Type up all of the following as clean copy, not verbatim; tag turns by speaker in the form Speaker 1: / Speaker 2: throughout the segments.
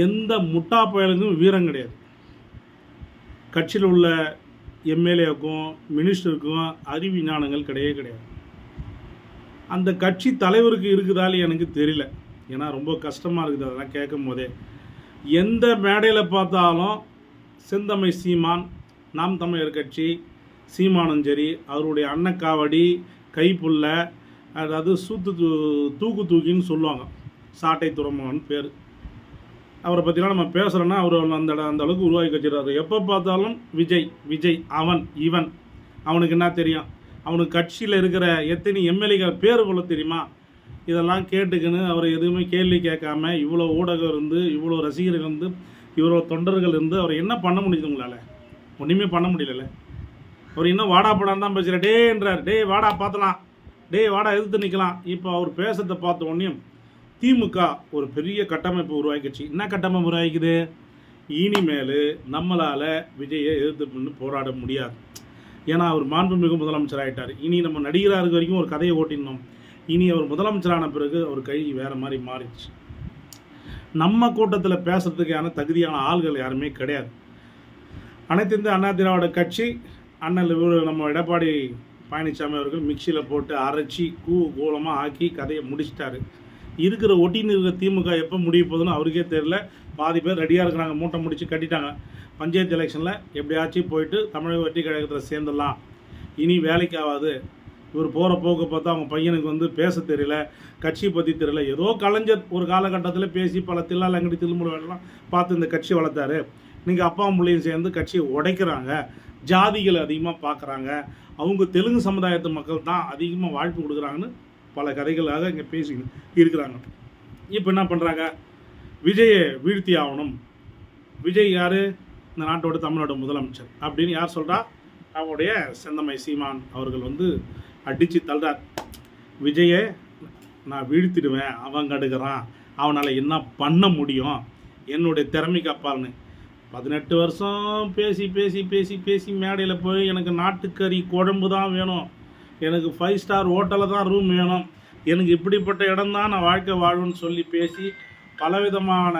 Speaker 1: எந்த முட்டா பயலுக்கும் வீரம் கிடையாது. கட்சியில் உள்ள எம்எல்ஏவுக்கும் மினிஸ்டருக்கும் அறிவு ஞானங்கள் கிடையவே கிடையாது. அந்த கட்சி தலைவருக்கு இருக்குதாலே எனக்கு தெரியல. ஏன்னா ரொம்ப கஷ்டமாக இருக்குது அதெல்லாம் கேட்கும் போதே. எந்த மேடையில் பார்த்தாலும் செந்தமிழ் சீமான், நாம் தமிழர் கட்சி, சீமானும் சரி, அவருடைய அன்னக்காவடி, கைப்புள்ள, அதாவது தூக்கு தூக்கின்னு சொல்லுவாங்க. சாட்டை துறைமுகன் பேர். அவரை பற்றிலாம் நம்ம பேசுகிறோன்னா அவர் அந்த அளவுக்கு உருவாக்கி வச்சுருக்காரு. எப்போ பார்த்தாலும் விஜய் விஜய், அவன் இவன், அவனுக்கு என்ன தெரியும்? அவனுக்கு கட்சியில் இருக்கிற எத்தனை எம்எல்ஏக்கள் பேர் போல தெரியுமா? இதெல்லாம் கேட்டுக்கின்னு அவர் எதுவுமே கேள்வி கேட்காம இவ்வளோ ஊடகம் இருந்து, இவ்வளோ ரசிகர்கள் இருந்து, இவ்வளோ தொண்டர்கள் இருந்து அவர் என்ன பண்ண முடியுது உங்களால்? ஒன்றுமே பண்ண முடியல. அவர் இன்னும் வாடா படம் தான் பேசுகிறார். டேன்றார், டே வாடா பார்த்தலாம், டே வாடா எதிர்த்து நிற்கலாம். இப்போ அவர் பேசுறதை பார்த்த உடனே திமுக ஒரு பெரிய கட்டமைப்பு உருவாக்கிச்சு. என்ன கட்டமைப்பு உருவாக்கிது? இனிமேல் நம்மளால் விஜயை எதிர்த்து போராட முடியாது. ஏன்னா அவர் மாண்புமிகு முதலமைச்சர் ஆகிட்டார். இனி நம்ம நடிகராக இருக்க வரைக்கும் ஒரு கதையை ஓட்டினோம். இனி அவர் முதலமைச்சரான பிறகு அவர் கை வேறு மாதிரி மாறிடுச்சு. நம்ம கூட்டத்தில் பேசுறதுக்கான தகுதியான ஆள்கள் யாருமே கிடையாது. அனைத்து இந்திய அண்ணா திராவிட கட்சி அண்ணல் நம்ம எடப்பாடி பழனிசாமி அவர்கள் மிக்சியில் போட்டு அரைச்சி கூலமாக ஆக்கி கதையை முடிச்சிட்டாரு. இருக்கிற ஒட்டின்னு இருக்கிற திமுக எப்போ முடிய போகுதுன்னு அவருக்கே தெரியல. பாதி பேர் ரெடியாக இருக்கிறாங்க, மூட்டை முடிச்சு கட்டிட்டாங்க. பஞ்சாயத்து எலெக்ஷனில் எப்படியாச்சும் போயிட்டு தமிழக வெற்றி கழகத்தில் சேர்ந்துடலாம். இனி வேலைக்கு ஆகாது. இவர் போகிற போக்க பார்த்தா அவங்க பையனுக்கு பேச தெரியல, கட்சியை பற்றி தெரியல. ஏதோ கலைஞர் ஒரு காலகட்டத்தில் பேசி பல தில்லாலங்கடி திருமுறைலாம் பார்த்து இந்த கட்சி வளர்த்தாரு. நீங்கள் அப்பா பிள்ளையும் சேர்ந்து கட்சியை உடைக்கிறாங்க. ஜாதிகள் அதிகமாக பார்க்குறாங்க. அவங்க தெலுங்கு சமுதாயத்து மக்கள் தான் அதிகமாக வாழ்த்து கொடுக்குறாங்கன்னு பல கதைகளாக இங்கே பேசி இருக்கிறாங்க. இப்போ என்ன பண்ணுறாங்க? விஜயை வீழ்த்தி ஆகணும். விஜய் யார்? இந்த நாட்டோட தமிழ்நாடு முதலமைச்சர் அப்படின்னு யார் சொல்கிறா? அவருடைய செந்தமிழ் சீமான் அவர்கள் அடித்து தள்ளுறார். விஜயை நான் வீழ்த்திடுவேன், அவன் கடுக்கிறான், அவனால் என்ன பண்ண முடியும், என்னுடைய திறமைக்கு அப்பால்னு 18 வருஷம் பேசி பேசி பேசி பேசி மேடையில் போய் எனக்கு நாட்டுக்கறி குழம்பு தான் வேணும், எனக்கு 5 ஸ்டார் ஹோட்டலில் தான் ரூம் வேணும், எனக்கு இப்படிப்பட்ட இடம் தான் நான் வாழ்க்கை வாழ்வுன்னு சொல்லி பேசி பலவிதமான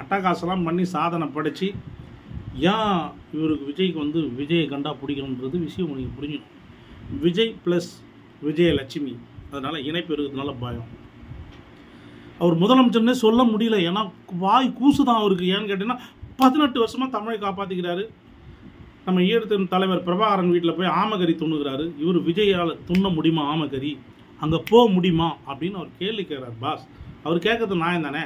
Speaker 1: அட்டகாசெல்லாம் பண்ணி சாதனை படைச்சி ஏன் இவருக்கு விஜய்க்கு விஜயை கண்டா பிடிக்கணுன்றது விஷயம் உங்களுக்கு புரிஞ்சிடும். விஜய் ப்ளஸ் விஜயலட்சுமி, அதனால் இணைப்பு இருக்கிறதுனால பயம். அவர் முதலமைச்சர்னே சொல்ல முடியல. ஏன்னா வாய் கூசு தான் அவருக்கு. ஏன்னு கேட்டிங்கன்னா 18 வருஷமாக தமிழை காப்பாற்றிக்கிறாரு. நம்ம ஈழத்தின் தலைவர் பிரபாகரன் வீட்டில் போய் ஆமகரி துண்ணுகிறாரு. இவர் விஜயால் துண்ண முடியுமா? ஆமகரி அங்கே போக முடியுமா அப்படின்னு அவர் கேள்வி கேட்குறார். பாஸ் அவர் கேட்கறது நியாயம் தானே?